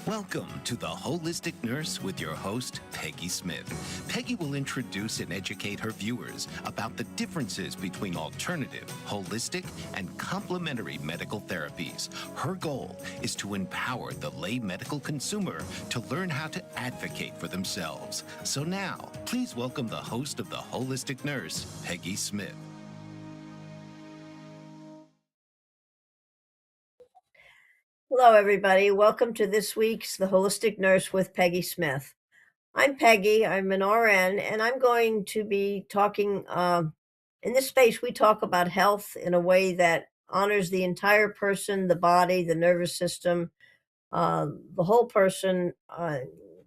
Welcome to The Holistic Nurse with your host, Peggy Smith. Peggy will introduce and educate her viewers about the differences between alternative, holistic, and complementary medical therapies. Her goal is to empower the lay medical consumer to learn how to advocate for themselves. So now, please welcome the host of The Holistic Nurse, Peggy Smith. Hello, everybody. Welcome to this week's The Holistic Nurse with Peggy Smith. I'm Peggy. I'm an RN, and I'm going to be talking. In this space, we talk about health in a way that honors the entire person, the body, the nervous system, the whole person,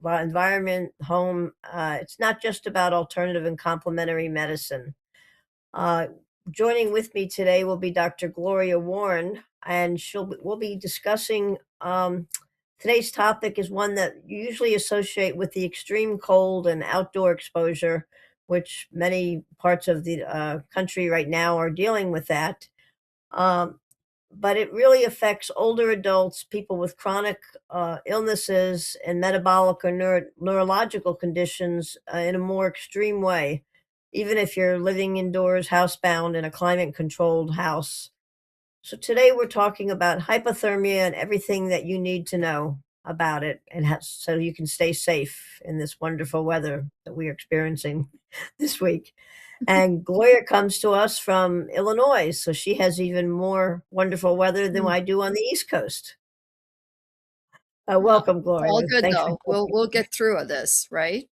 environment, home. It's not just about alternative and complementary medicine. Uh, Joining with me today will be Dr. Gloria Warren, and we'll be discussing. Today's topic is one that you usually associate with the extreme cold and outdoor exposure, which many parts of the country right now are dealing with that. Um, but it really affects older adults, people with chronic illnesses and metabolic or neurological conditions in a more extreme way, even if you're living indoors, housebound in a climate controlled house. So today we're talking about hypothermia and everything that you need to know about it, and so you can stay safe in this wonderful weather that we're experiencing this week. And Gloria comes to us from Illinois, so she has even more wonderful weather than Mm. I do on the East Coast. Well, Welcome, it's all Gloria. good Thanks for though. We'll get through this, right?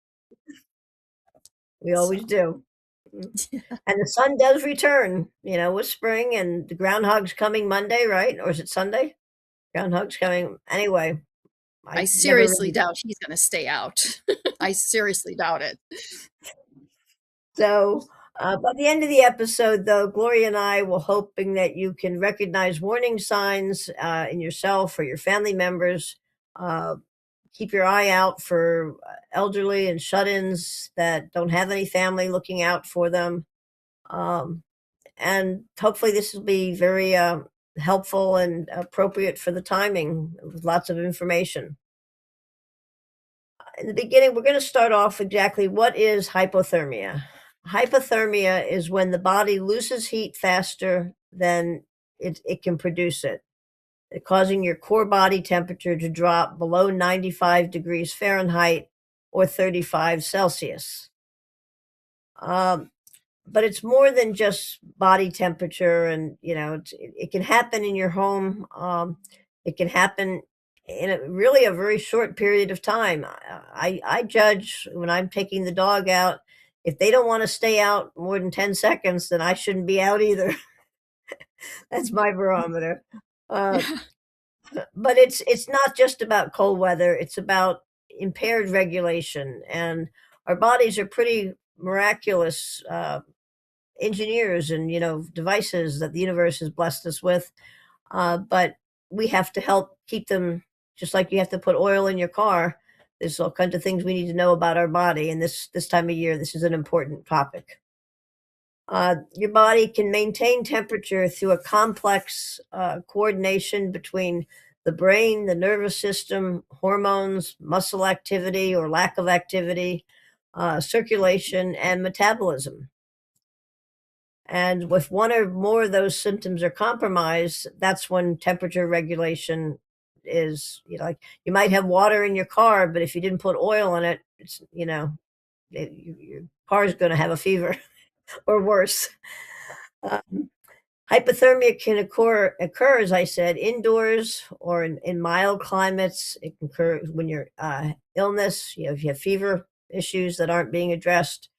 We So, always do. And the sun does return, with spring, and the groundhog's coming Monday, right? Or is it Sunday? Groundhog's coming. Anyway, I I never seriously really. doubt he's going to stay out. I seriously doubt it. So, by the end of the episode, though, Gloria and I were hoping that you can recognize warning signs in yourself or your family members. Uh, Keep your eye out for elderly and shut-ins that don't have any family looking out for them. Um, and hopefully, this will be very helpful and appropriate for the timing with lots of information. In the beginning, we're going to start off exactly what is hypothermia. Hypothermia is when the body loses heat faster than it can produce it, causing your core body temperature to drop below 95 degrees Fahrenheit or 35 Celsius. Um, but it's more than just body temperature, and it can happen in your home. It can happen in really a very short period of time. I judge when I'm taking the dog out, if they don't want to stay out more than 10 seconds, then I shouldn't be out either. That's my barometer. Uh, Yeah. but it's not just about cold weather. It's about impaired regulation, and our bodies are pretty miraculous engineers and devices that the universe has blessed us with, but we have to help keep them, just like you have to put oil in your car. There's all kinds of things we need to know about our body, and this time of year this is an important topic. Your body can maintain temperature through a complex coordination between the brain, the nervous system, hormones, muscle activity or lack of activity, circulation, and metabolism. And if one or more of those symptoms are compromised, that's when temperature regulation is, like you might have water in your car, but if you didn't put oil in it, your car is going to have a fever or worse. Um, Hypothermia can occur, as I said, indoors or in mild climates. It can occur when you're illness, if you have fever issues that aren't being addressed.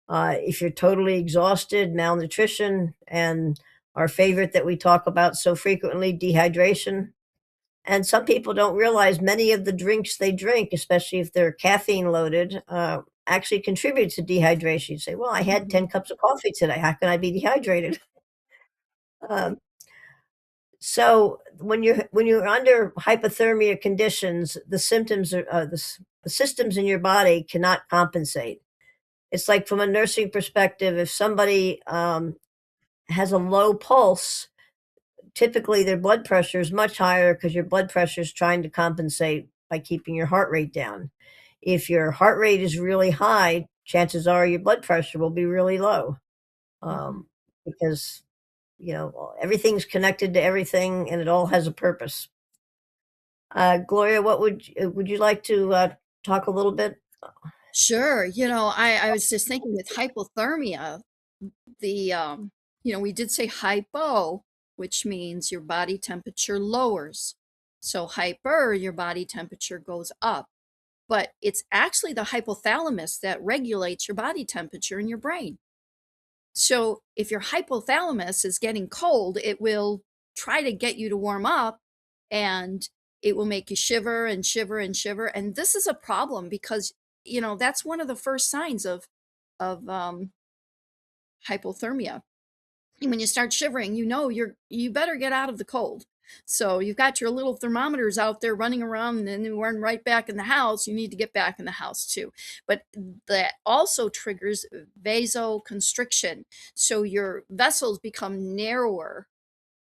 If you're totally exhausted, malnutrition, and our favorite that we talk about so frequently, dehydration. And some people don't realize many of the drinks they drink, especially if they're caffeine loaded, actually contribute to dehydration. You say, well, I had 10 Mhm. cups of coffee today. How can I be dehydrated? Um, so when you're under hypothermia conditions, the symptoms are the systems in your body cannot compensate. It's like from a nursing perspective, if somebody has a low pulse, typically their blood pressure is much higher because your blood pressure is trying to compensate by keeping your heart rate down. If your heart rate is really high, chances are your blood pressure will be really low, Mhm. because, everything's connected to everything and it all has a purpose. Gloria, would you like to talk a little bit? Sure. I was just thinking with hypothermia, the we did say hypo, which means your body temperature lowers. So hyper, your body temperature goes up. But it's actually the hypothalamus that regulates your body temperature in your brain. So if your hypothalamus is getting cold, it will try to get you to warm up, and it will make you shiver and shiver and shiver. And this is a problem because, that's one of the first signs of hypothermia. And when you start shivering, you better get out of the cold. So you've got your little thermometers out there running around, and then you run right back in the house. You need to get back in the house too. But that also triggers vasoconstriction. So your vessels become narrower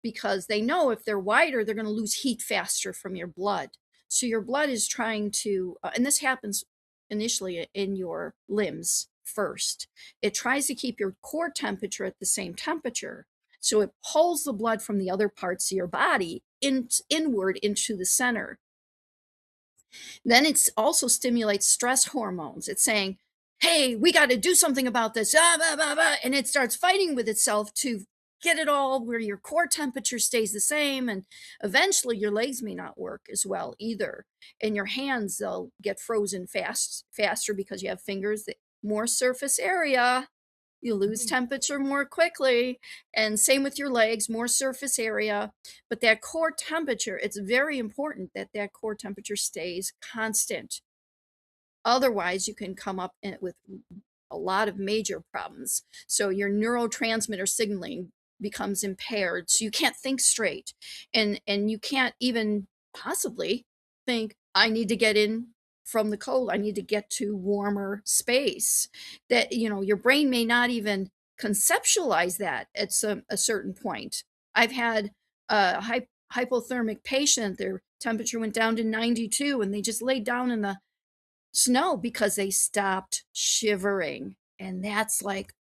because they know if they're wider, they're going to lose heat faster from your blood. So your blood is trying to, and this happens initially in your limbs first. It tries to keep your core temperature at the same temperature. So it pulls the blood from the other parts of your body inward into the center. Then it also stimulates stress hormones. It's saying, hey, we got to do something about this. And it starts fighting with itself to get it all where your core temperature stays the same. And eventually your legs may not work as well either. And your hands, they'll get frozen faster because you have fingers that more surface area. You lose temperature more quickly. And same with your legs, more surface area. But that core temperature, it's very important that that core temperature stays constant. Otherwise, you can come up with a lot of major problems. So your neurotransmitter signaling becomes impaired. So you can't think straight. And you can't even possibly think, I need to get in from the cold. I need to get to warmer space. That, your brain may not even conceptualize that at a certain point. I've had a hypothermic patient, their temperature went down to 92 and they just laid down in the snow because they stopped shivering. And that's like,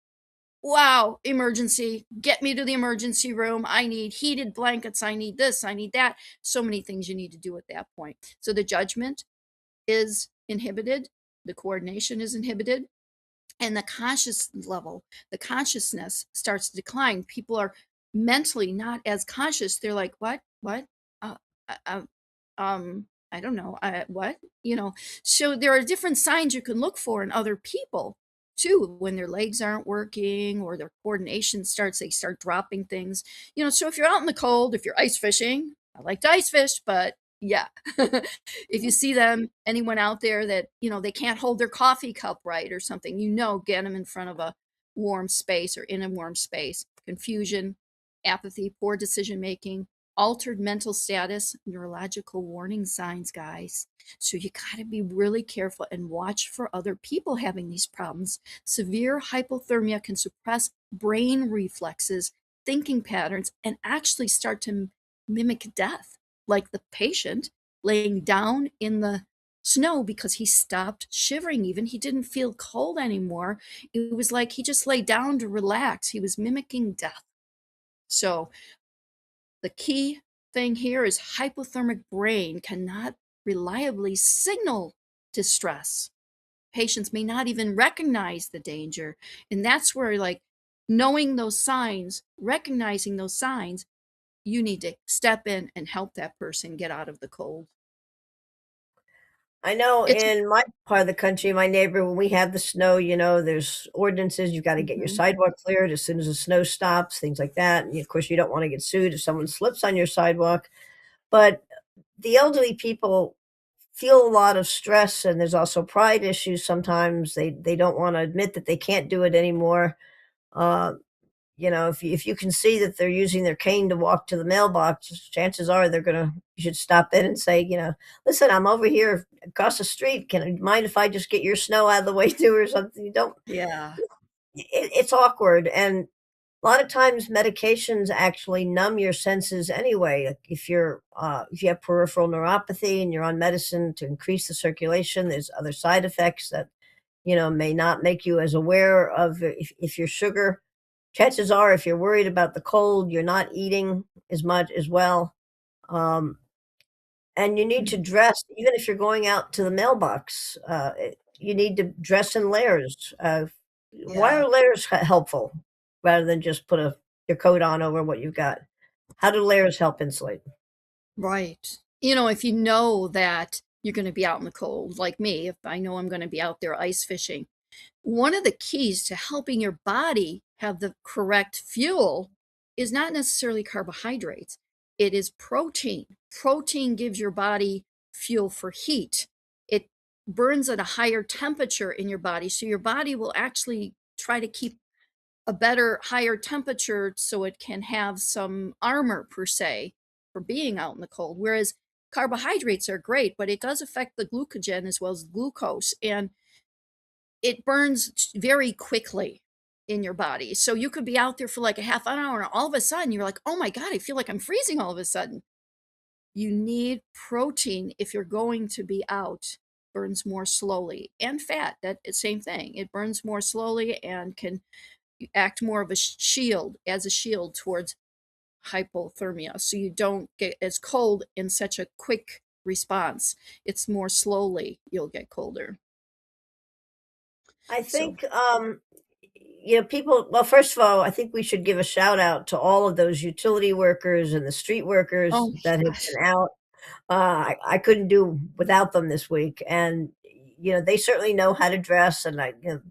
wow, emergency, get me to the emergency room. I need heated blankets. I need this, I need that. So many things you need to do at that point. So the judgment is inhibited, the coordination is inhibited, and the consciousness starts to decline. People are mentally not as conscious. They're like, what, uh, uh, uh, I don't know, what, so there are different signs you can look for in other people too, when their legs aren't working or their coordination they start dropping things. So if you're out in the cold, if you're ice fishing, I like to ice fish, but yeah. If you see anyone out there that, they can't hold their coffee cup right or something, get them in front of a warm space or in a warm space. Confusion, apathy, poor decision making, altered mental status, neurological warning signs, guys. So you got to be really careful and watch for other people having these problems. Severe hypothermia can suppress brain reflexes, thinking patterns, and actually start to mimic death, like the patient laying down in the snow because he stopped shivering. Even he didn't feel cold anymore. It was like he just lay down to relax. He was mimicking death. So the key thing here is hypothermic brain cannot reliably signal distress. Patients may not even recognize the danger. And that's where, like, knowing those signs, recognizing those signs, you need to step in and help that person get out of the cold. I know It's in my part of the country, my neighbor, when we have the snow, there's ordinances. You got to get your Mhm. sidewalk cleared as soon as the snow stops, things like that. And of course, you don't want to get sued if someone slips on your sidewalk. But the elderly people feel a lot of stress, and there's also pride issues. Sometimes they don't want to admit that they can't do it anymore. Uh, if you can see that they're using their cane to walk to the mailbox, chances are you should stop in and say, listen, I'm over here across the street. Can you mind if I just get your snow out of the way too, or something? You don't. Yeah. It's awkward, and A lot of times medications actually numb your senses anyway. Like if you have peripheral neuropathy and you're on medicine to increase the circulation, there's other side effects that, may not make you as aware of if your sugar. Chances are, if you're worried about the cold, you're not eating as much as well. Um, and you need to Mhm. dress, even if you're going out to the mailbox, you need to dress in layers. Why Yeah, are layers helpful rather than just put your coat on over what you've got? How do layers help insulate? right. You know, if you know that you're going to be out in the cold, like me, if I know I'm going to be out there ice fishing, one of the keys to helping your body have the correct fuel is not necessarily carbohydrates. It is protein. Protein gives your body fuel for heat. It burns at a higher temperature in your body. So your body will actually try to keep a better, higher temperature so it can have some armor, per se, for being out in the cold. Whereas carbohydrates are great, but it does affect the glucogen as well as glucose. And it burns very quickly in your body. So you could be out there for like a half an hour and all of a sudden you're like, "Oh my god, I feel like I'm freezing all of a sudden." You need protein if you're going to be out. Burns more slowly. And fat, that same thing. It burns more slowly and can act more of a shield, as a shield towards hypothermia. So you don't get as cold in such a quick response. It's more slowly you'll get colder. I So, think, people, well, first of all, I think we should give a shout out to all of those utility workers and the street workers oh my that have gosh. been out. I couldn't do without them this week, and, they certainly know how to dress, and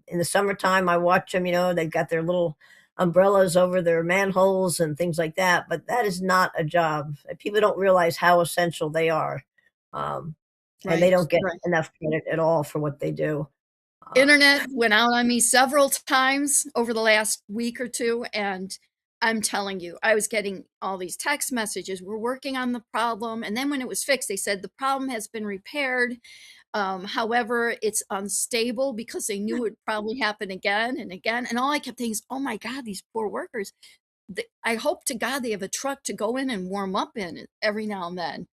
in the summertime, I watch them. They've got their little umbrellas over their manholes and things like that, but that is not a job. People don't realize how essential they are, um, and they Right, don't get right. enough credit at all for what they do. Uh, Internet went out on me several times over the last week or two, and I'm telling you, I was getting all these text messages. We're working on the problem. And then when it was fixed, they said the problem has been repaired. However, it's unstable because they knew it would probably happen again and again. And all I kept thinking is, oh my God, these poor workers. I hope to God they have a truck to go in and warm up in every now and then.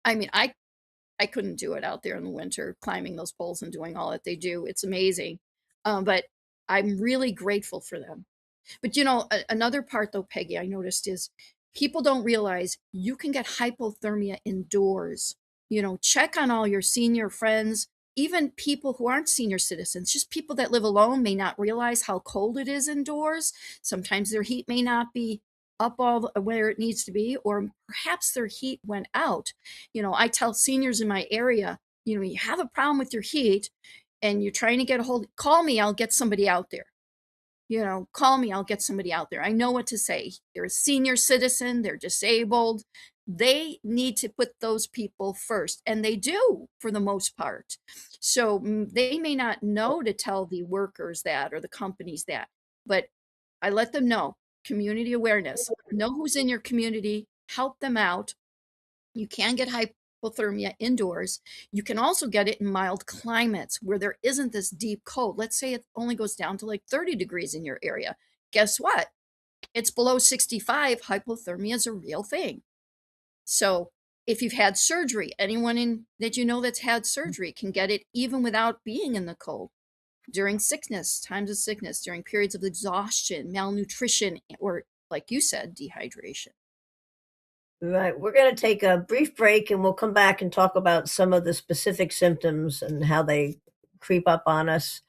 I mean, I couldn't do it out there in the winter, climbing those poles and doing all that they do. It's amazing. But I'm really grateful for them. But another part though, Peggy, I noticed is people don't realize you can get hypothermia indoors. Check on all your senior friends, even people who aren't senior citizens, just people that live alone may not realize how cold it is indoors. Sometimes their heat may not be up where it needs to be, or perhaps their heat went out. I tell seniors in my area, you have a problem with your heat and you're trying to get a hold, call me, I'll get somebody out there. Call me, I'll get somebody out there. I know what to say. They're a senior citizen, they're disabled. They need to put those people first, and they do for the most part. So they may not know to tell the workers that or the companies that, but I let them know. Community awareness. Know who's in your community, help them out. You can get hypothermia indoors. You can also get it in mild climates where there isn't this deep cold. Let's say it only goes down to like 30 degrees in your area. Guess what? It's below 65. Hypothermia is a real thing. So if you've had surgery, anyone that you know that's had surgery can get it even without being in the cold. During sickness, times of sickness, during periods of exhaustion, malnutrition, or like you said, dehydration. Right. We're going to take a brief break and we'll come back and talk about some of the specific symptoms and how they creep up on us.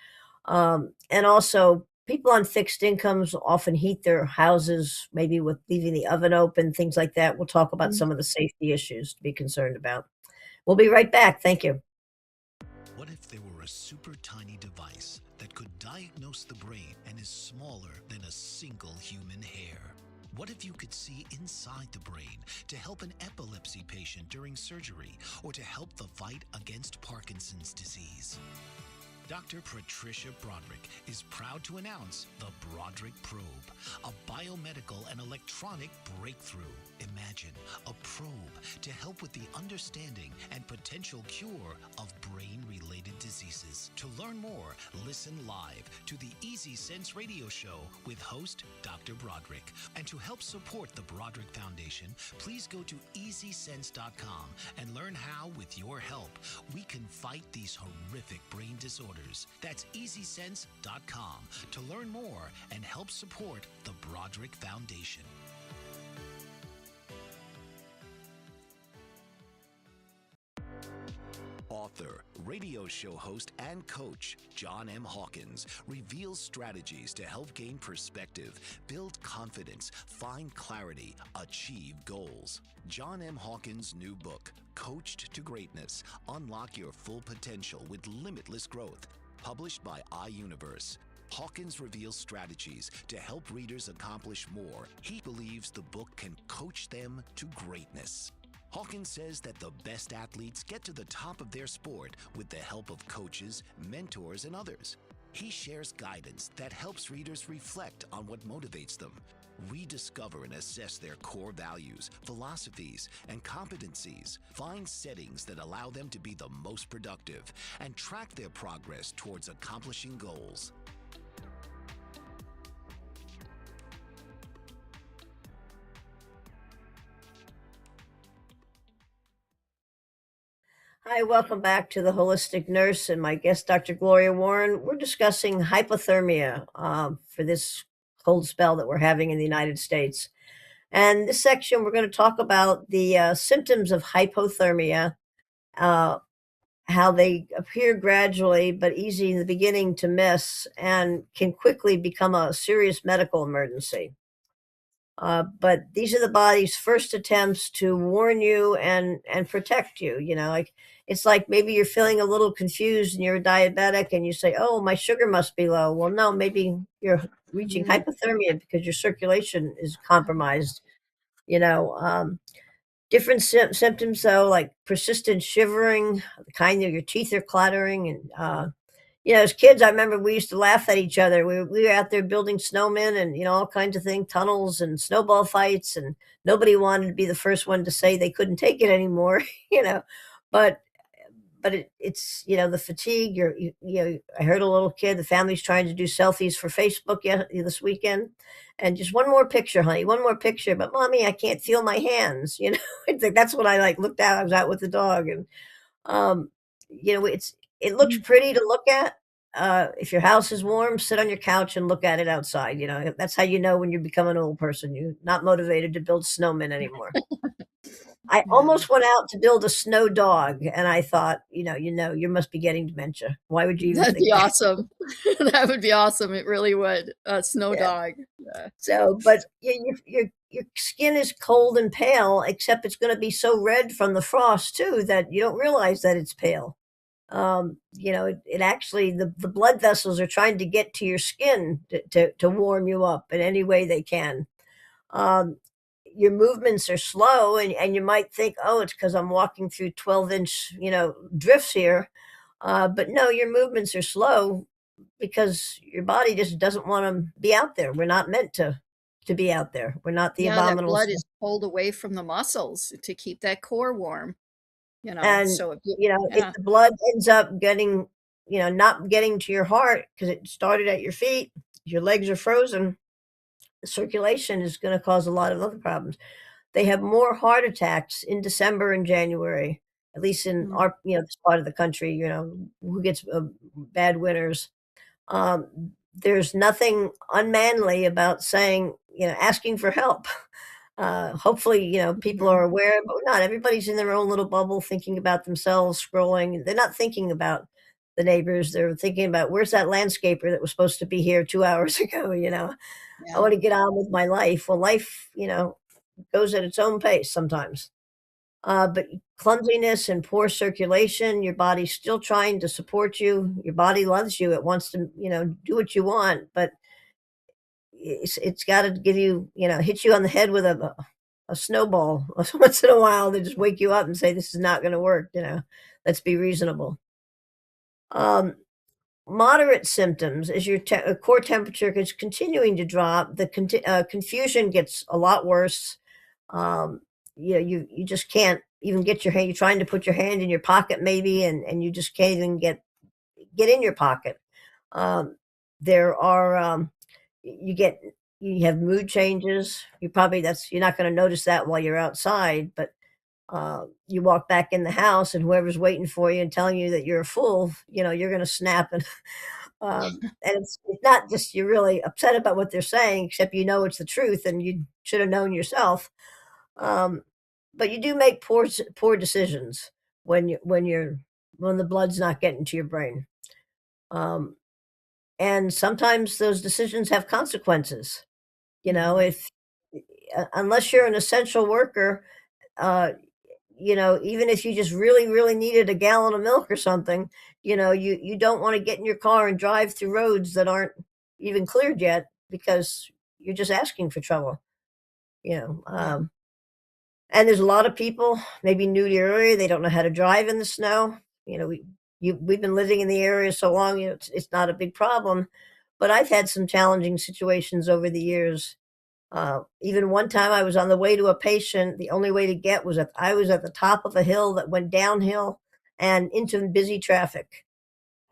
And also, people on fixed incomes often heat their houses, maybe with leaving the oven open, things like that. We'll talk about some of the safety issues to be concerned about. We'll be right back. Thank you. What if there were a super tiny device that could diagnose the brain and is smaller than a single human hair? What if you could see inside the brain to help an epilepsy patient during surgery or to help the fight against Parkinson's disease? Dr. Patricia Broderick is proud to announce the Broderick Probe, a biomedical and electronic breakthrough. imagine a probe to help with the understanding and potential cure of brain-related diseases. To learn more, listen live to the Easy Sense radio show with host Dr. Broderick. And to help support the Broderick Foundation, please go to EasySense.com and learn how, with your help, we can fight these horrific brain disorders. That's EasySense.com to learn more and help support the Broderick Foundation. Author, radio show host, and coach John M. Hawkins reveals strategies to help gain perspective, build confidence, find clarity, achieve goals. John M. Hawkins' new book, Coached to Greatness: Unlock Your Full Potential with Limitless Growth, published by iUniverse. Hawkins reveals strategies to help readers accomplish more. He believes the book can coach them to greatness. Hawkins says that the best athletes get to the top of their sport with the help of coaches, mentors, and others. He shares guidance that helps readers reflect on what motivates them, rediscover and assess their core values, philosophies, and competencies, find settings that allow them to be the most productive, and track their progress towards accomplishing goals. Hi, welcome back to the Holistic Nurse and my guest, Dr. Gloria Warren. We're discussing hypothermia for this cold spell that we're having in the United States. And this section, we're going to talk about the symptoms of hypothermia, how they appear gradually but easy in the beginning to miss and can quickly become a serious medical emergency. But these are the body's first attempts to warn you and protect you. Like it's like maybe you're feeling a little confused and you're a diabetic and you say, "Oh, my sugar must be low." Well, no, maybe you're reaching hypothermia because your circulation is compromised. You know, different symptoms though, like persistent shivering, the kind of your teeth are clattering, and as kids, I remember we used to laugh at each other. We were out there building snowmen and, all kinds of things, tunnels and snowball fights, and nobody wanted to be the first one to say they couldn't take it anymore, you know. But it's the fatigue. I heard a little kid, the family's trying to do selfies for Facebook this weekend, and just one more picture, honey, one more picture. But mommy, I can't feel my hands. It's like that's when I looked out. I was out with the dog, and um, it looks pretty to look at. If your house is warm, sit on your couch and look at it outside. That's how you know when you become an old person. You're not motivated to build snowmen anymore. I Yeah, almost went out to build a snow dog, and I thought, you must be getting dementia. Why would you even that'd think be that? awesome. That would be awesome. It really would. A snow Yeah. dog. Yeah. So, but your skin is cold and pale, except it's going to be so red from the frost too that you don't realize that it's pale. It actually the blood vessels are trying to get to your skin to warm you up in any way they can. Um, your movements are slow, and you might think, oh, it's because I'm walking through 12-inch, drifts here. But no, your movements are slow because your body just doesn't want to be out there. We're not meant to be out there. We're not the Yeah, that abominable. blood is pulled away from the muscles to keep that core warm, And, so if you if yeah. the blood ends up getting, not getting to your heart because it started at your feet, your legs are frozen, the circulation is going to cause a lot of other problems. They have more heart attacks in December and January, at least in Mm. our, this part of the country, who gets bad winters. There's nothing unmanly about saying, asking for help. Hopefully, people Mhm. are aware, but not everybody's in their own little bubble thinking about themselves, scrolling. They're not thinking about the neighbors. They're thinking about where's that landscaper that was supposed to be here 2 hours ago, I Yeah. want to get on with my life. Well, life, goes at its own pace sometimes. But clumsiness and poor circulation, your body's still trying to support you. Your body loves you. It wants to, do what you want, but it's got to give you, hit you on the head with a snowball once in a while to just wake you up and say, this is not going to work. Let's be reasonable. Um, Moderate symptoms as your core temperature is continuing to drop. The confusion gets a lot worse. you just can't even get your hand. You're trying to put your hand in your pocket maybe, and you just can't even get in your pocket. Um, there are you get you have mood changes. You're not going to notice that while you're outside, but you walk back in the house and whoever's waiting for you and telling you that you're a fool, you're going to snap and it's not just you're really upset about what they're saying, except it's the truth and you should have known yourself. Um, but you do make poor decisions when the blood's not getting to your brain. Um, and sometimes those decisions have consequences. Mhm. If unless you're an essential worker, uh, even if you just really, really needed a gallon of milk or something, you don't want to get in your car and drive through roads that aren't even cleared yet because you're just asking for trouble. You know, Yeah. um, and there's a lot of people maybe new to your area. They don't know how to drive in the snow. You know, we've been living in the area so long. It's not a big problem. But I've had some challenging situations over the years. Even one time I was on the way to a patient. The only way to get I was at the top of a hill that went downhill and into busy traffic.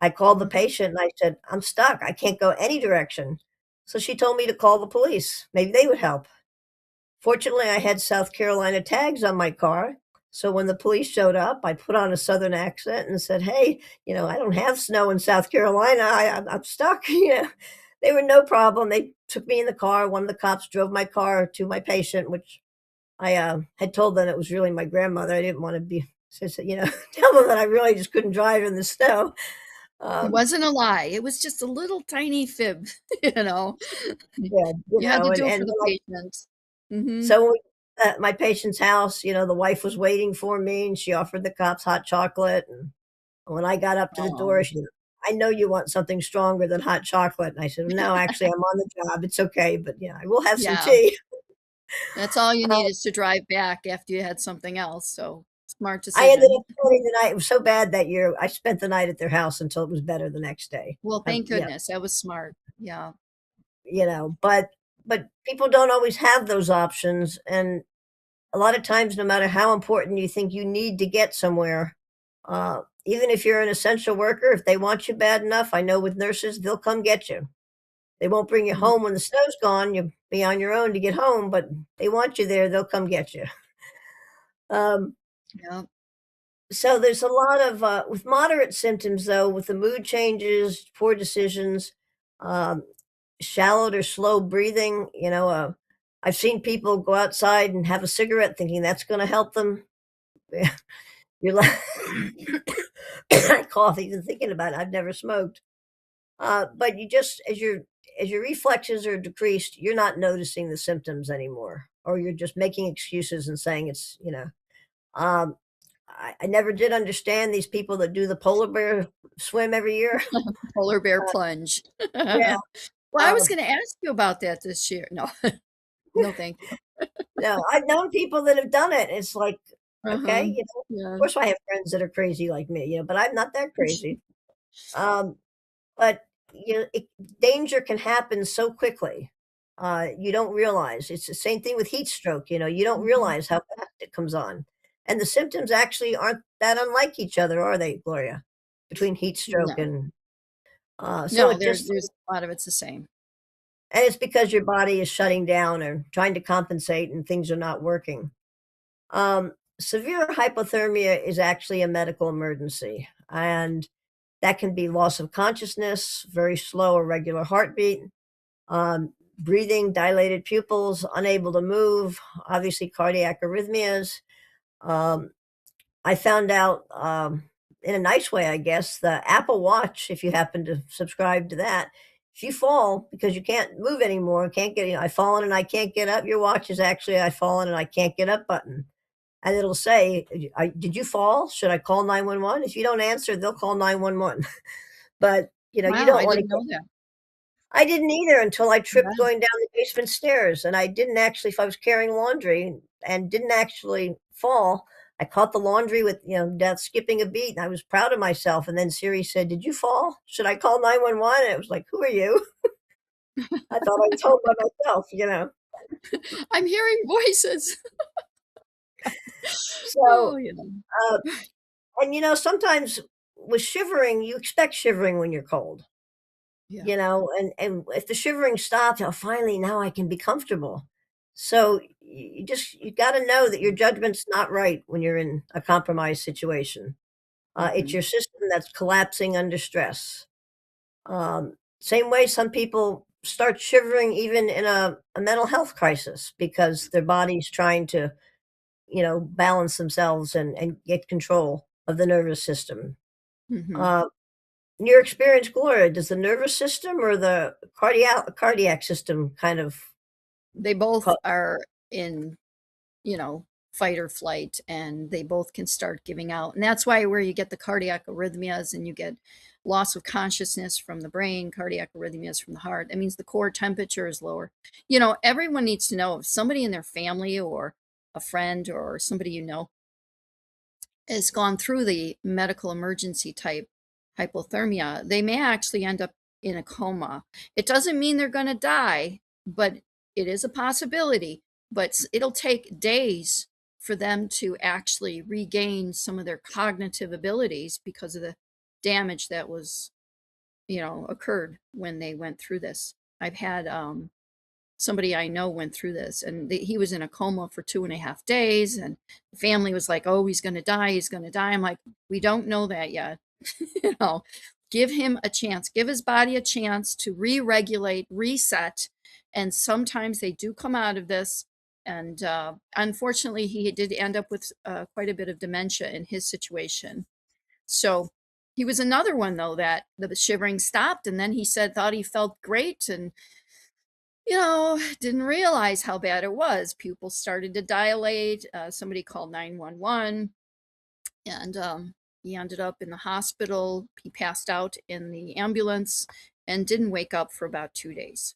I called the Mhm. patient and I said, "I'm stuck. I can't go any direction." So she told me to call the police. Maybe they would help. Fortunately, I had South Carolina tags on my car. So when the police showed up, I put on a Southern accent and said, "Hey, I don't have snow in South Carolina. I'm stuck." They were no problem. They took me in the car. One of the cops drove my car to my patient, which I had told them it was really my grandmother. I didn't want to tell them that I really just couldn't drive in the snow. It Um, wasn't a lie. It was just a little tiny fib, you know. yeah, You had to and do it and for the when patient. Mhm. So, at my patient's house, the wife was waiting for me, and she offered the cops hot chocolate, and when I got up to the door, Oh, she said, "I know you want something stronger than hot chocolate," and I said, "No, actually, I'm on the job, it's okay, but, I will have some yeah. tea." That's all you Uh, needed to drive back after you had something else, so smart I ended up decision. spending the night. It was so bad that year, I spent the night at their house until it was better the next day. Well, I thank yeah, goodness, that was smart. Yeah. but people don't always have those options, and a lot of times, no matter how important you think you need to get somewhere, even if you're an essential worker, if they want you bad enough, I know with nurses, they'll come get you. They won't bring you Mhm. home when the snow's gone. You'll be on your own to get home, but they want you there, they'll come get you. Um, Yeah. so there's a lot of, with moderate symptoms, though, with the mood changes, poor decisions, um, shallow or slow breathing. I've seen people go outside and have a cigarette thinking that's going to help them. You're like, I cough even thinking about it. I've never smoked. But you just as your reflexes are decreased, you're not noticing the symptoms anymore, or you're just making excuses and saying it's. Um, I never did understand these people that do the polar bear swim every year. Polar bear plunge. Yeah. Well, I was Um, gonna ask you about that this year. No. No, thank you. no, I've known people that have done it. It's like, okay, Uh-huh. of Yeah. course I have friends that are crazy like me, but I'm not that crazy. Um, But, danger can happen so quickly, you don't realize. It's the same thing with heat stroke, you don't Mhm. realize how fast it comes on. And the symptoms actually aren't that unlike each other, are they, Gloria? Between heat stroke No. and, so No, it just there's a lot of it's the same. and it's because your body is shutting down or trying to compensate and things are not working. Severe hypothermia is actually a medical emergency, and that can be loss of consciousness, very slow irregular heartbeat, breathing, dilated pupils, unable to move, obviously cardiac arrhythmias. Um, I found out in a nice way, I guess, the Apple Watch, if you happen to subscribe to that, if you fall because you can't move anymore, can't get, I've fallen and I can't get up, your watch is actually I've fallen and I can't get up button. And it'll say, did you fall? Should I call 911? If you don't answer, they'll call 911. But, you Wow, don't I want to didn't get know that. I didn't either until I tripped Yeah. going down the basement stairs, and I didn't actually if I was carrying laundry and didn't actually fall, I caught the laundry without skipping a beat, and I was proud of myself, and then Siri said, "Did you fall? Should I call 911?" And it was like, "Who are you?" I thought I was home by myself. I'm hearing voices. So, Oh, yeah. uh, and sometimes with shivering, you expect shivering when you're cold, Yeah. and if the shivering stops, oh, finally now I can be comfortable. So you got to know that your judgment's not right when you're in a compromised situation. It's Mhm. your system that's collapsing under stress. Same way some people start shivering even in a mental health crisis because their body's trying to, balance themselves and get control of the nervous system. Mhm. Uh, in your experience, Gloria, does the nervous system or the cardiac system kind of They both cause? are in, fight or flight, and they both can start giving out. And that's why where you get the cardiac arrhythmias and you get loss of consciousness from the brain, cardiac arrhythmias from the heart. That means the core temperature is lower. Everyone needs to know if somebody in their family or a friend or somebody has gone through the medical emergency type hypothermia, they may actually end up in a coma. It doesn't mean they're going to die, but it is a possibility. But it'll take days for them to actually regain some of their cognitive abilities because of the damage that was, occurred when they went through this. I've had somebody I know went through this, and he was in a coma for 2.5 days, and the family was like, "Oh, he's going to die. He's going to die." I'm like, "We don't know that yet." you know, give him a chance. Give his body a chance to re-regulate, reset, and sometimes they do come out of this. And unfortunately, he did end up with quite a bit of dementia in his situation. So he was another one though that the shivering stopped, and then he said thought he felt great, and didn't realize how bad it was. Pupils started to dilate. Somebody called 911, and he ended up in the hospital. He passed out in the ambulance and didn't wake up for about 2 days.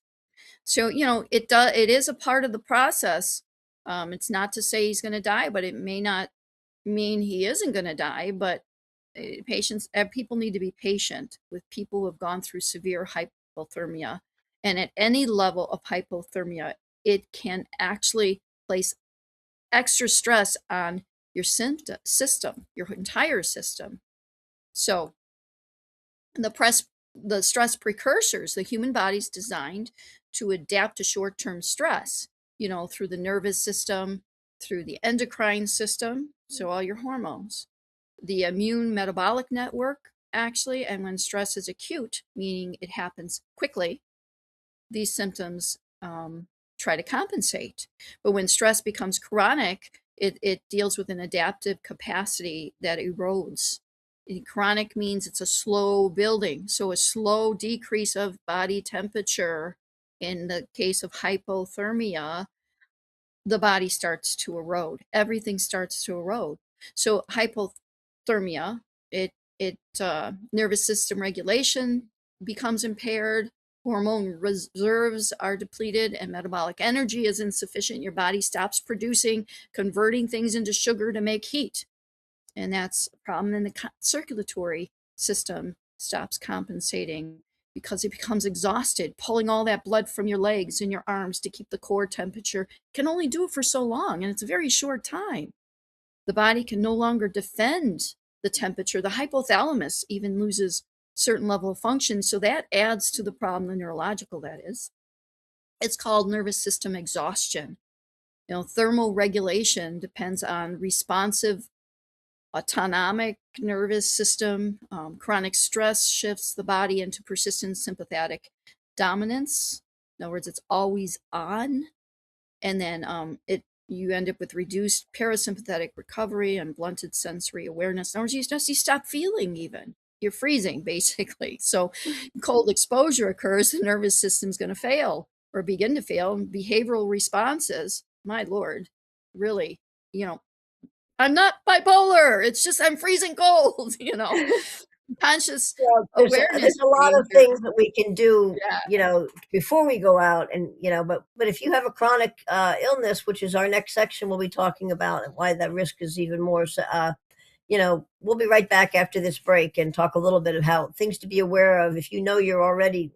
So, it is a part of the process. It's not to say he's going to die, but it may not mean he isn't going to die. But people need to be patient with people who have gone through severe hypothermia. And at any level of hypothermia, it can actually place extra stress on your system, your entire system. So the stress precursors, the human body's designed to adapt to short-term stress, through the nervous system, through the endocrine system, so all your hormones, the immune metabolic network, actually, and when stress is acute, meaning it happens quickly, these symptoms try to compensate. But when stress becomes chronic, it deals with an adaptive capacity that erodes. Chronic means it's a slow building, so a slow decrease of body temperature. In the case of hypothermia, the body starts to erode. Everything starts to erode. So hypothermia, it nervous system regulation becomes impaired, hormone reserves are depleted, and metabolic energy is insufficient. Your body stops producing, converting things into sugar to make heat, and that's a problem. In the circulatory system stops compensating because it becomes exhausted. Pulling all that blood from your legs and your arms to keep the core temperature can only do it for so long, and it's a very short time. The body can no longer defend the temperature. The hypothalamus even loses certain level of function, so that adds to the problem, the neurological, that is. It's called nervous system exhaustion. Thermal regulation depends on responsive autonomic nervous system. Chronic stress shifts the body into persistent sympathetic dominance. In other words, it's always on, and then you end up with reduced parasympathetic recovery and blunted sensory awareness. In other words, you stop feeling even. You're freezing, basically. So cold exposure occurs, the nervous system's going to fail or begin to fail. And behavioral responses, my Lord, really, you know, I'm not bipolar. It's just I'm freezing cold, conscious Well, there's awareness a lot of behavior. things that we can do, Yeah. before we go out, and but if you have a chronic illness, which is our next section, we'll be talking about and why that risk is even more. So, we'll be right back after this break and talk a little bit of how things to be aware of if you know you're already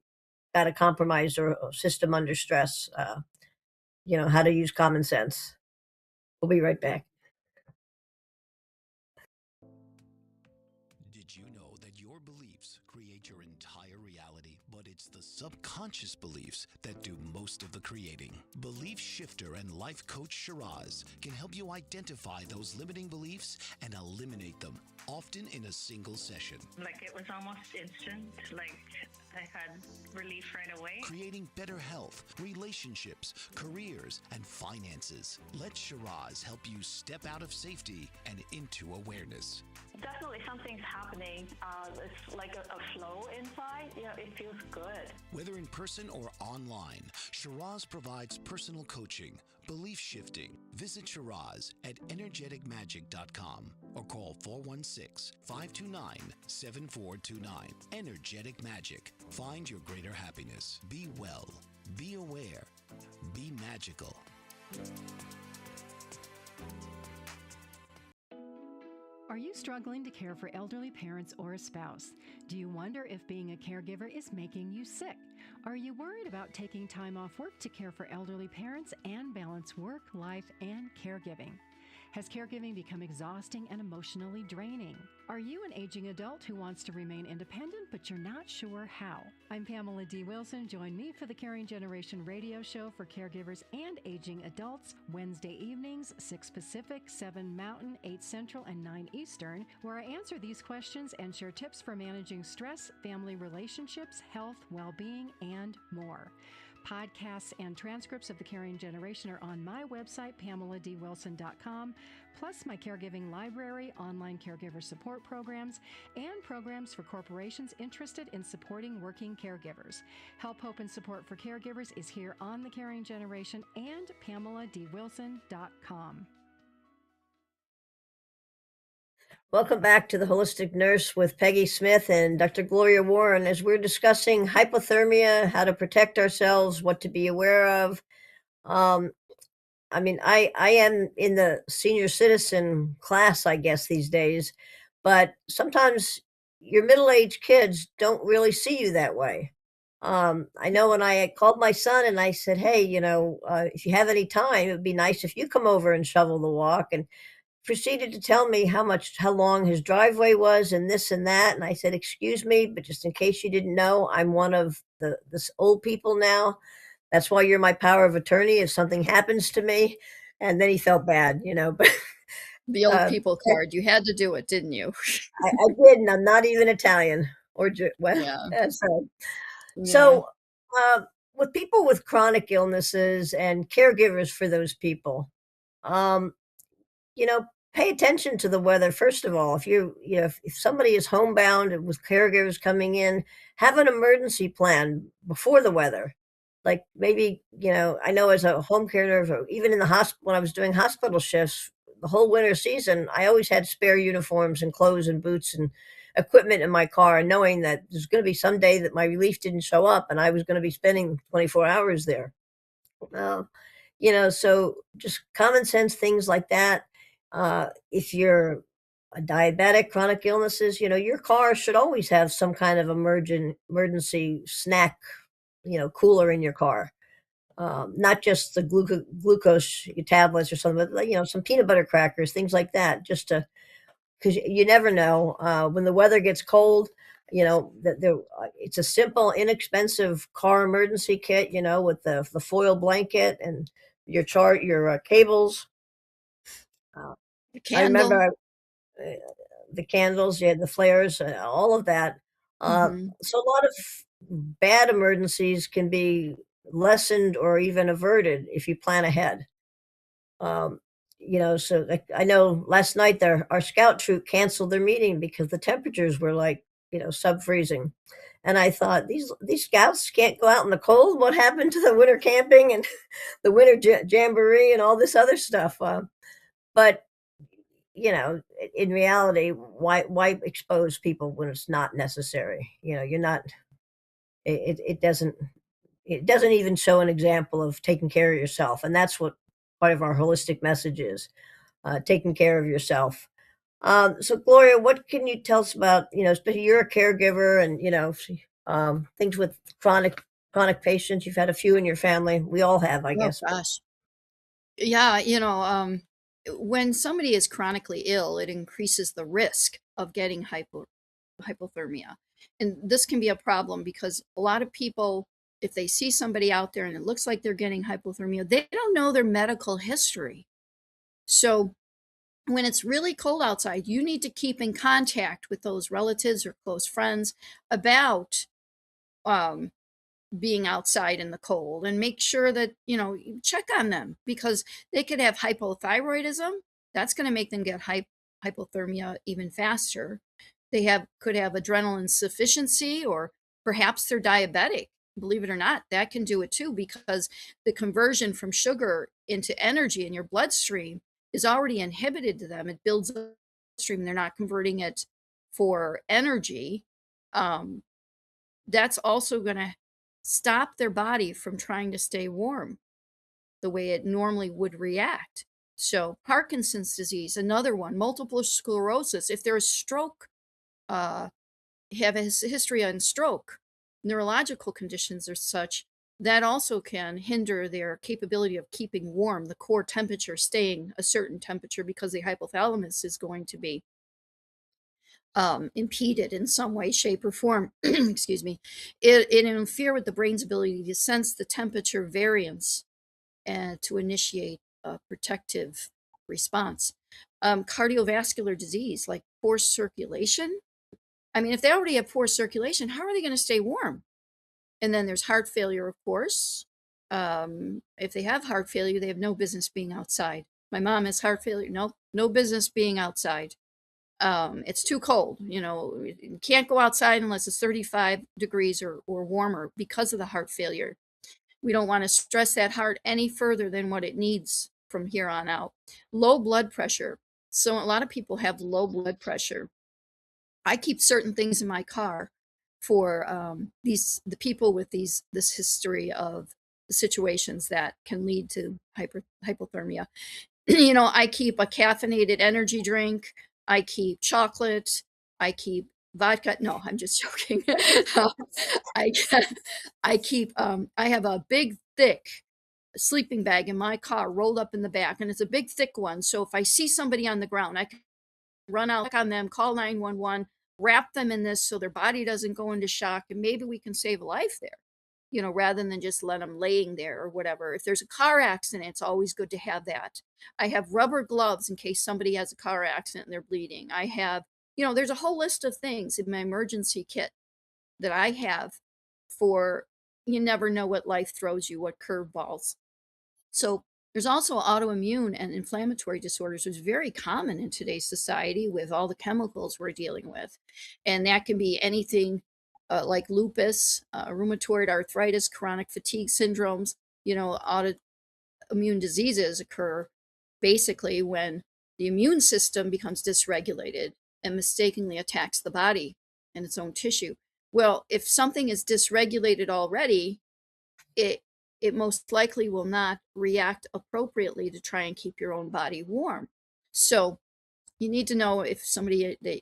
got a compromised or a system under stress. How to use common sense. We'll be right back. create your entire reality, but it's the subconscious beliefs that do most of the creating. Belief shifter and life coach Shiraz can help you identify those limiting beliefs and eliminate them, often in a single session. Like, it was almost instant. Like, I had relief right away. Creating better health, relationships, careers, and finances. Let Shiraz help you step out of safety and into awareness. Definitely something's happening. It's like a flow inside. It feels good. Whether in person or online, Shiraz provides personal coaching, belief shifting. Visit Shiraz at energeticmagic.com or call 416-529-7429. Energetic Magic. Find your greater happiness. Be well. Be aware. Be magical. Are you struggling to care for elderly parents or a spouse? Do you wonder if being a caregiver is making you sick? Are you worried about taking time off work to care for elderly parents and balance work, life, and caregiving? Has caregiving become exhausting and emotionally draining? Are you an aging adult who wants to remain independent, but you're not sure how? I'm Pamela D. Wilson. Join me for the Caring Generation radio show for caregivers and aging adults, Wednesday evenings, 6 Pacific, 7 Mountain, 8 Central, and 9 Eastern, where I answer these questions and share tips for managing stress, family relationships, health, well-being, and more. Podcasts and transcripts of The Caring Generation are on my website, PamelaDWilson.com, plus my caregiving library, online caregiver support programs, and programs for corporations interested in supporting working caregivers. Help, hope, and support for caregivers is here on The Caring Generation and PamelaDWilson.com. Welcome back to the Holistic Nurse with Peggy Smith and Dr. Gloria Warren as we're discussing hypothermia, how to protect ourselves, what to be aware of. I am in the senior citizen class, I guess, these days, but sometimes your middle-aged kids don't really see you that way. I know when I called my son and I said, hey, if you have any time, it would be nice if you come over and shovel the walk. And proceeded to tell me how long his driveway was and this and that. And I said, excuse me, but just in case you didn't know, I'm one of this old people now. That's why you're my power of attorney if something happens to me. And then he felt bad, but The old people card. You had to do it, didn't you? I did, and I'm not even Italian Yeah. that's right. Yeah. So with people with chronic illnesses and caregivers for those people, um, pay attention to the weather. First of all, if somebody is homebound and with caregivers coming in, have an emergency plan before the weather. Like maybe, I know as a home care nurse, or even in the hospital, when I was doing hospital shifts, the whole winter season, I always had spare uniforms and clothes and boots and equipment in my car, and knowing that there's going to be some day that my relief didn't show up and I was going to be spending 24 hours there. Uh, so just common sense things like that. If you're a diabetic, chronic illnesses, your car should always have some kind of emergency snack, cooler in your car. Not just the glucose tablets or something, but, some peanut butter crackers, things like that, because you never know when the weather gets cold. It's a simple, inexpensive car emergency kit, with the foil blanket and your cables. The I candle. remember the candles, yeah, the flares, all of that. Mhm. So a lot of bad emergencies can be lessened or even averted if you plan ahead. Um, so like I know last night our scout troop canceled their meeting because the temperatures were like, sub-freezing. And I thought these scouts can't go out in the cold. What happened to the winter camping and the winter jamboree and all this other stuff? But in reality, why expose people when it's not necessary? You're not. It doesn't even show an example of taking care of yourself, and that's what part of our holistic message is: taking care of yourself. So, Gloria, what can you tell us about? Especially you're a caregiver, and things with chronic patients. You've had a few in your family. We all have, I Oh guess. gosh. Yeah, when somebody is chronically ill, it increases the risk of getting hypothermia. And this can be a problem because a lot of people, if they see somebody out there and it looks like they're getting hypothermia, they don't know their medical history. So when it's really cold outside, you need to keep in contact with those relatives or close friends about um, being outside in the cold, and make sure that, you check on them, because they could have hypothyroidism. That's going to make them get hypothermia even faster. They could have adrenal insufficiency, or perhaps they're diabetic. Believe it or not, that can do it too, because the conversion from sugar into energy in your bloodstream is already inhibited to them. It builds a stream. They're not converting it for energy. That's also going to stop their body from trying to stay warm the way it normally would react. So Parkinson's disease, another one, multiple sclerosis, if there's stroke, have a history on stroke, neurological conditions or such, that also can hinder their capability of keeping warm, the core temperature staying a certain temperature, because the hypothalamus is going to be impeded in some way, shape, or form. Excuse me. It interfere with the brain's ability to sense the temperature variance and to initiate a protective response. Cardiovascular disease, like poor circulation. I mean, if they already have poor circulation, how are they going to stay warm? And then there's heart failure, of course. If they have heart failure, they have no business being outside. My mom has heart failure. No business being outside. It's too cold. You can't go outside unless it's 35 degrees or warmer because of the heart failure. We don't want to stress that heart any further than what it needs from here on out. Low blood pressure. So a lot of people have low blood pressure. I keep certain things in my car for the people with this history of situations that can lead to hypothermia. I keep a caffeinated energy drink. I keep chocolate. I keep vodka. No, I'm just joking. I keep. I have a big, thick sleeping bag in my car rolled up in the back, and it's a big, thick one. So if I see somebody on the ground, I can run out on them, call 911, wrap them in this so their body doesn't go into shock, and maybe we can save a life there. Rather than just let them laying there or whatever. If there's a car accident, it's always good to have that. I have rubber gloves in case somebody has a car accident and they're bleeding. I have, there's a whole list of things in my emergency kit that I have for, you never know what life throws you, what curveballs. So there's also autoimmune and inflammatory disorders, which is very common in today's society with all the chemicals we're dealing with. And that can be anything like lupus, rheumatoid arthritis, chronic fatigue syndromes. Autoimmune diseases occur basically when the immune system becomes dysregulated and mistakenly attacks the body and its own tissue. Well, if something is dysregulated already, it most likely will not react appropriately to try and keep your own body warm. So you need to know if somebody that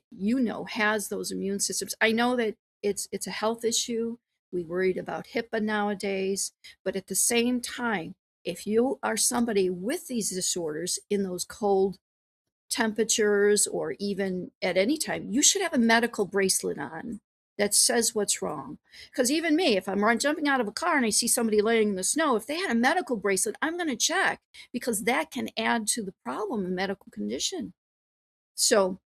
has those immune systems. I know that it's a health issue. We worried about HIPAA nowadays, but at the same time, if you are somebody with these disorders in those cold temperatures, or even at any time, you should have a medical bracelet on that says what's wrong. Because even me, if I'm jumping out of a car and I see somebody laying in the snow, if they had a medical bracelet, I'm going to check, because that can add to the problem, a medical condition. So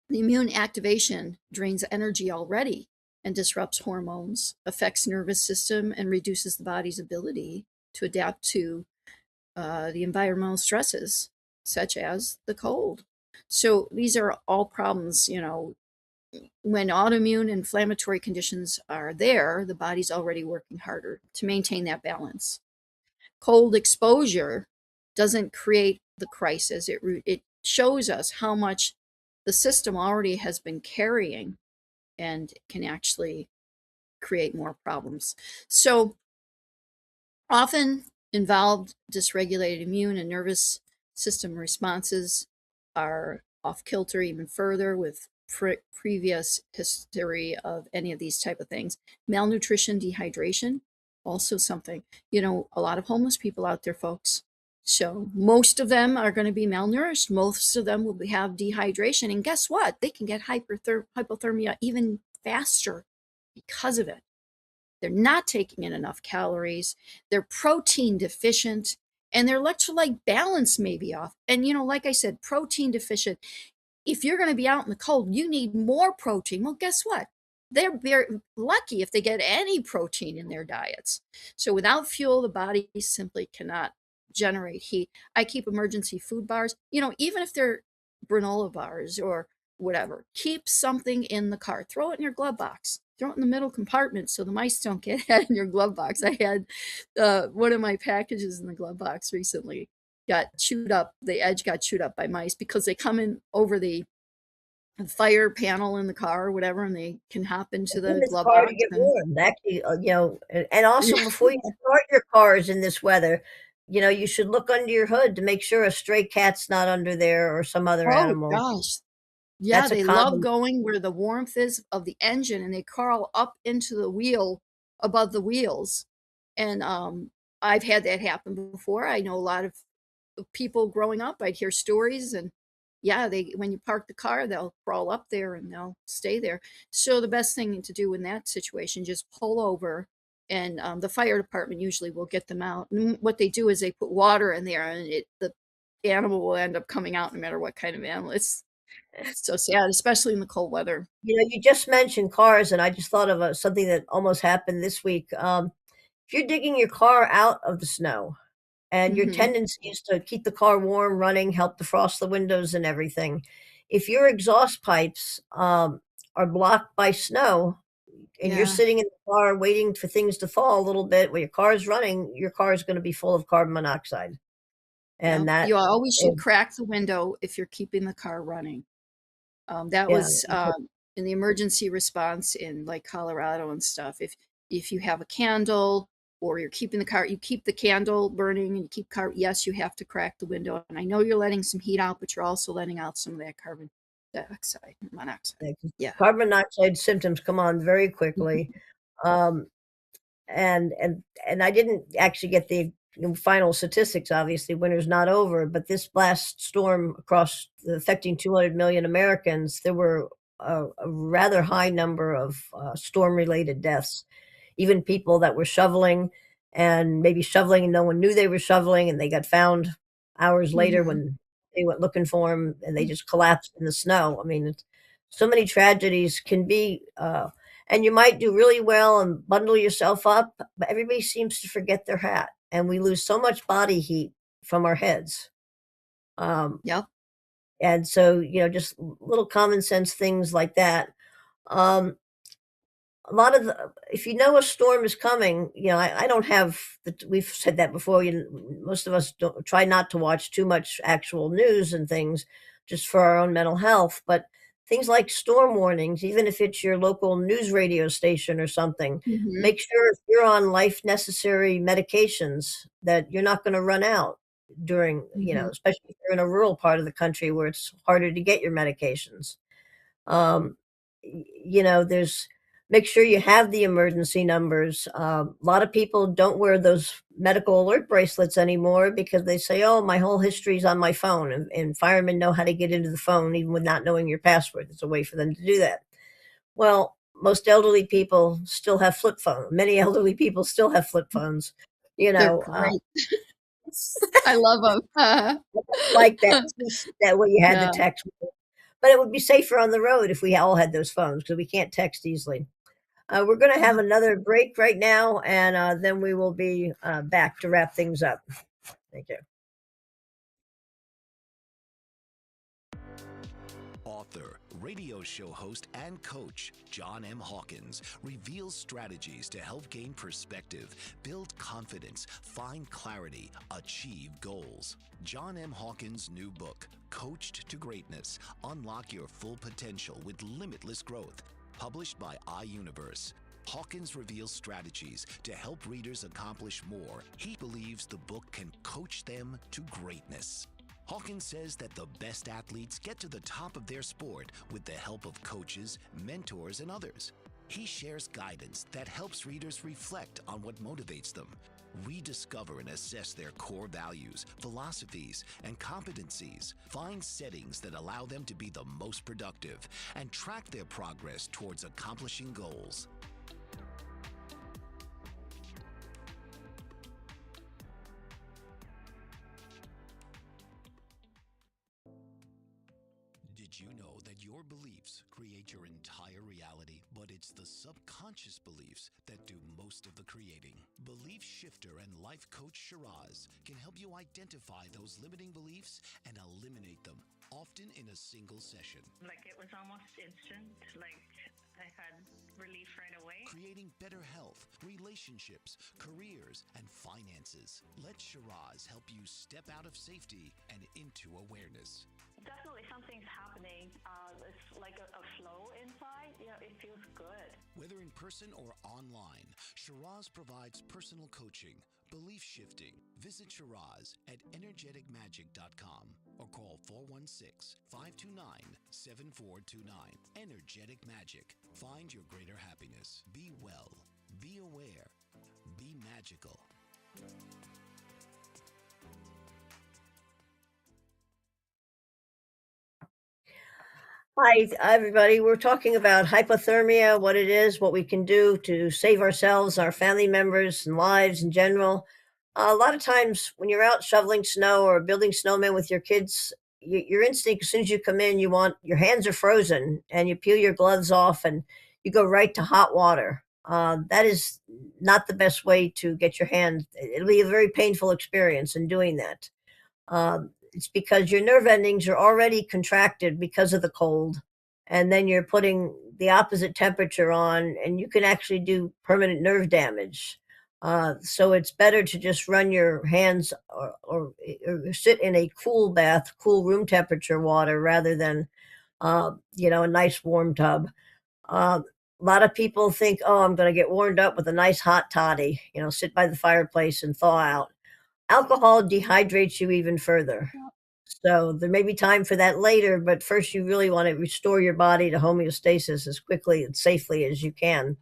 the immune activation drains energy already and disrupts hormones, affects nervous system, and reduces the body's ability to adapt to the environmental stresses, such as the cold. So these are all problems, when autoimmune inflammatory conditions are there, the body's already working harder to maintain that balance. Cold exposure doesn't create the crisis. It shows us how much the system already has been carrying and can actually create more problems. So often involved dysregulated immune and nervous system responses are off kilter even further with previous history of any of these type of things. Malnutrition, dehydration, also something. A lot of homeless people out there, folks. So most of them are going to be malnourished. Most of them will have dehydration. And guess what? They can get hypothermia even faster because of it. They're not taking in enough calories, they're protein deficient, and their electrolyte balance may be off. And, like I said, protein deficient. If you're going to be out in the cold, you need more protein. Well, guess what? They're very lucky if they get any protein in their diets. So without fuel, the body simply cannot generate heat. I keep emergency food bars, even if they're granola bars or whatever, keep something in the car. Throw it in your glove box. Throw it in the middle compartment so the mice don't get it in your glove box. I had one of my packages in the glove box recently got chewed up. The edge got chewed up by mice because they come in over the fire panel in the car or whatever, and they can hop into In the this glove car to box. get And warm. Actually, and also before you start your cars in this weather, you should look under your hood to make sure a stray cat's not under there or some other oh animal. gosh, yeah, That's a they love common. going where the warmth is of the engine, and they crawl up into the wheel above the wheels. And I've had that happen before. I know a lot of people growing up. I'd hear stories, and yeah, they when you park the car, they'll crawl up there and they'll stay there. So the best thing to do in that situation, just pull over, and the fire department usually will get them out. And what they do is they put water in there, and the animal will end up coming out no matter what kind of animal. It's so sad, especially in the cold weather. You just mentioned cars, and I just thought of something that almost happened this week. If you're digging your car out of the snow, and your Hmm. tendency is to keep the car warm, running, help defrost the windows and everything. If your exhaust pipes are blocked by snow and you're Yeah. sitting in the car waiting for things to thaw a little bit while your car is running, your car is going to be full of carbon monoxide. Yeah. And that, You always should is- crack the window if you're keeping the car running. That yeah, was in the emergency response in like Colorado and stuff. If you have a candle or you're keeping the car, you keep the candle burning and you keep car. Yes, you have to crack the window. And I know you're letting some heat out, but you're also letting out some of that carbon dioxide, monoxide. yeah, 'cause Yeah. carbon monoxide symptoms come on very quickly. Mhm. Um, and I didn't actually get the final statistics. Obviously, winter's not over, but this last storm affecting 200 million Americans, there were a rather high number of storm-related deaths. Even people that were shoveling and maybe shoveling and no one knew they were shoveling, and they got found hours later Mhm. when they went looking for them, and they just collapsed in the snow. I mean, so many tragedies can be. And you might do really well and bundle yourself up, but everybody seems to forget their hat, and we lose so much body heat from our heads. Um, Yep. and so, just little common sense things like that. Um, a lot of if you know a storm is coming, I don't have we've said that before. Most of us don't try not to watch too much actual news and things just for our own mental health. But things like storm warnings, even if it's your local news radio station or something, Mhm. make sure if you're on life necessary medications that you're not going to run out during, Mhm. especially if you're in a rural part of the country where it's harder to get your medications. Um, there's make sure you have the emergency numbers. A lot of people don't wear those medical alert bracelets anymore because they say, "Oh, my whole history is on my phone," and firemen know how to get into the phone even with not knowing your password. It's a way for them to do that. Well, most elderly people still have flip phones. Many elderly people still have flip phones. You They're know, great. I love them. like that that way you had the Yeah. text. But it would be safer on the road if we all had those phones because we can't text easily. We're going to have another break right now, and then we will be back to wrap things up. Thank you. Author, radio show host, and coach John M. Hawkins reveals strategies to help gain perspective, build confidence, find clarity, achieve goals. John M. Hawkins' new book, Coached to Greatness: Unlock Your Full Potential with Limitless Growth, published by iUniverse. Hawkins reveals strategies to help readers accomplish more. He believes the book can coach them to greatness. Hawkins says that the best athletes get to the top of their sport with the help of coaches, mentors, and others. He shares guidance that helps readers reflect on what motivates them. We discover and assess their core values, philosophies, and competencies, find settings that allow them to be the most productive, and track their progress towards accomplishing goals. Did you know that your beliefs create your entire reality, but it's the subconscious beliefs that do most of the creating? Belief shifter and life coach Shiraz can help you identify those limiting beliefs and eliminate them, often in a single session. Like it was almost instant, like I had relief right away. Creating better health, relationships, careers, and finances. Let Shiraz help you step out of safety and into awareness. Definitely something's happening. It's like a flow inside. It feels good. Whether in person or online, Shiraz provides personal coaching, belief shifting. Visit Shiraz at energeticmagic.com or call 416-529-7429. Energetic Magic. Find your greater happiness. Be well. Be aware. Be magical. Hi, everybody. We're talking about hypothermia, what it is, what we can do to save ourselves, our family members, and lives in general. A lot of times when you're out shoveling snow or building snowmen with your kids, your instinct, as soon as you come in, your hands are frozen and you peel your gloves off and you go right to hot water. That is not the best way to get your hands. It'll be a very painful experience in doing that. It's because your nerve endings are already contracted because of the cold, and then you're putting the opposite temperature on, and you can actually do permanent nerve damage. So it's better to just run your hands or sit in a cool bath, cool room temperature water rather than, a nice warm tub. A lot of people think, oh, I'm going to get warmed up with a nice hot toddy, sit by the fireplace and thaw out. Alcohol dehydrates you even further. So there may be time for that later, but first you really want to restore your body to homeostasis as quickly and safely as you can.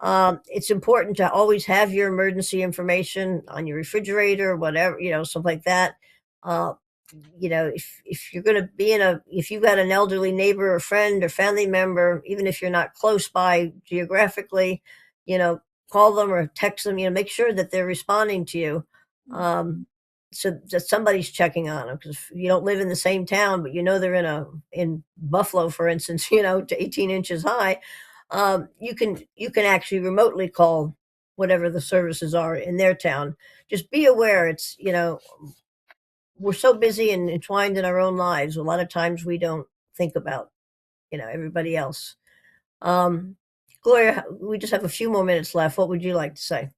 It's important to always have your emergency information on your refrigerator, whatever, something like that. Uh, if you're going to be if you've got an elderly neighbor or friend or family member, even if you're not close by geographically, you know, call them or text them, make sure that they're responding to you. So that somebody's checking on them, because you don't live in the same town, but they're in Buffalo, for instance, to 18 inches high. You can actually remotely call whatever the services are in their town. Just be aware. We're so busy and entwined in our own lives. A lot of times we don't think about, everybody else. Gloria, we just have a few more minutes left. What would you like to say?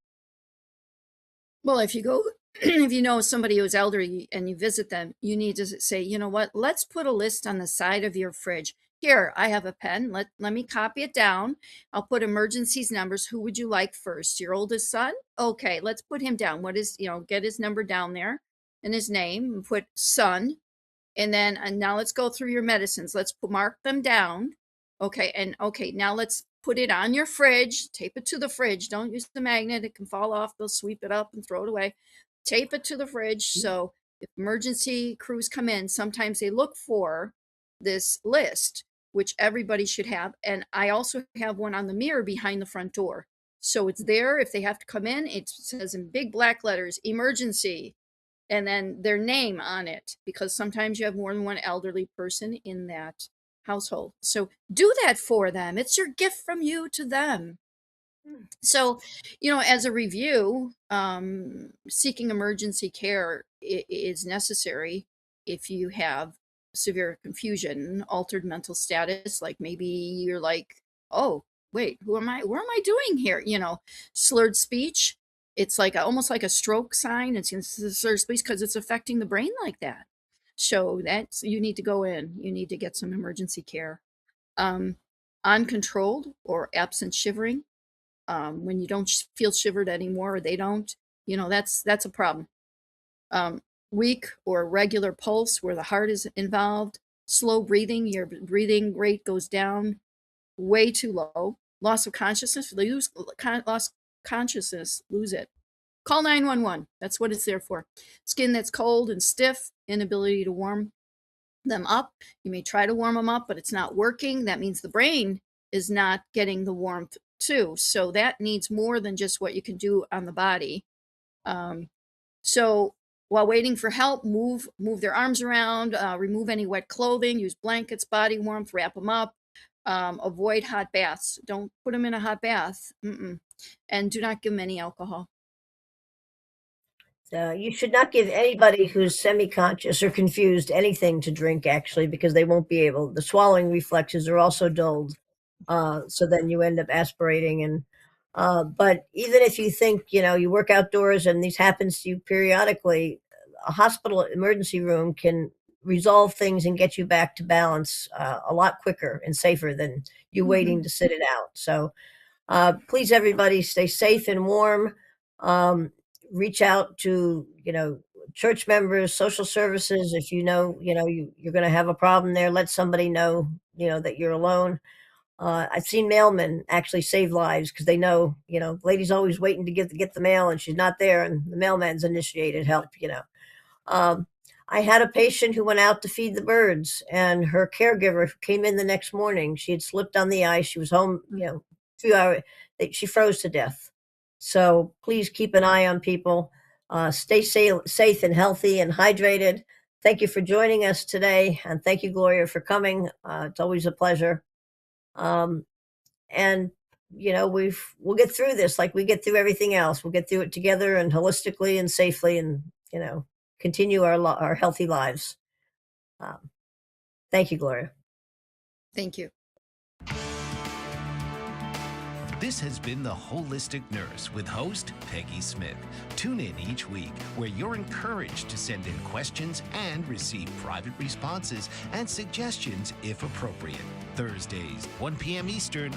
Well, if you go, if you know somebody who's elderly and you visit them, you need to say, you know what, let's put a list on the side of your fridge. Here, I have a pen. Let me copy it down. I'll put emergencies numbers. Who would you like first? Your oldest son? Okay, let's put him down. Get his number down there and his name, and put son. And now let's go through your medicines. Let's mark them down. Okay, now let's put it on your fridge. Tape it to the fridge. Don't use the magnet. It can fall off. They'll sweep it up and throw it away. Tape it to the fridge. So if emergency crews come in, sometimes they look for this list, which everybody should have. And I also have one on the mirror behind the front door. So it's there. If they have to come in, it says in big black letters, emergency, and then their name on it, because sometimes you have more than one elderly person in that household. So do that for them. It's your gift from you to them. So, as a review, seeking emergency care is necessary if you have severe confusion, altered mental status, like maybe you're like, oh, wait, who am I? What am I doing here? Slurred speech. It's like almost like a stroke sign. It's slurred speech because it's affecting the brain like that. So you need to go in. You need to get some emergency care. Uncontrolled or absent shivering. When you don't feel shivered anymore, or they don't, that's a problem. Weak or regular pulse where the heart is involved. Slow breathing, your breathing rate goes down way too low. Loss of consciousness, lose it. Call 911. That's what it's there for. Skin that's cold and stiff, inability to warm them up. You may try to warm them up, but it's not working. That means the brain is not getting the warmth too. So that needs more than just what you can do on the body. So while waiting for help, move their arms around, remove any wet clothing, use blankets, body warmth, wrap them up. Avoid hot baths. Don't put them in a hot bath. And do not give them any alcohol. You should not give anybody who's semi-conscious or confused anything to drink, actually, because they won't be able. The swallowing reflexes are also dulled, so then you end up aspirating. And but even if you think you work outdoors and these happens to you periodically, a hospital emergency room can resolve things and get you back to balance a lot quicker and safer than you waiting to sit it out. So please, everybody, stay safe and warm. Reach out to church members, social services. If you're going to have a problem there, let somebody know that you're alone. I've seen mailmen actually save lives because they know the lady's always waiting to get the mail and she's not there, and the mailman's initiated help. I had a patient who went out to feed the birds, and her caregiver came in the next morning. She had slipped on the ice. She was home, 2 hours. She froze to death. So please keep an eye on people. Stay safe and healthy and hydrated. Thank you for joining us today, and thank you, Gloria, for coming. It's always a pleasure. And we'll get through this like we get through everything else. We'll get through it together and holistically and safely, and continue our healthy lives. Thank you, Gloria. Thank you. This has been The Holistic Nurse with host Peggy Smith. Tune in each week where you're encouraged to send in questions and receive private responses and suggestions if appropriate. Thursdays, 1 p.m. Eastern.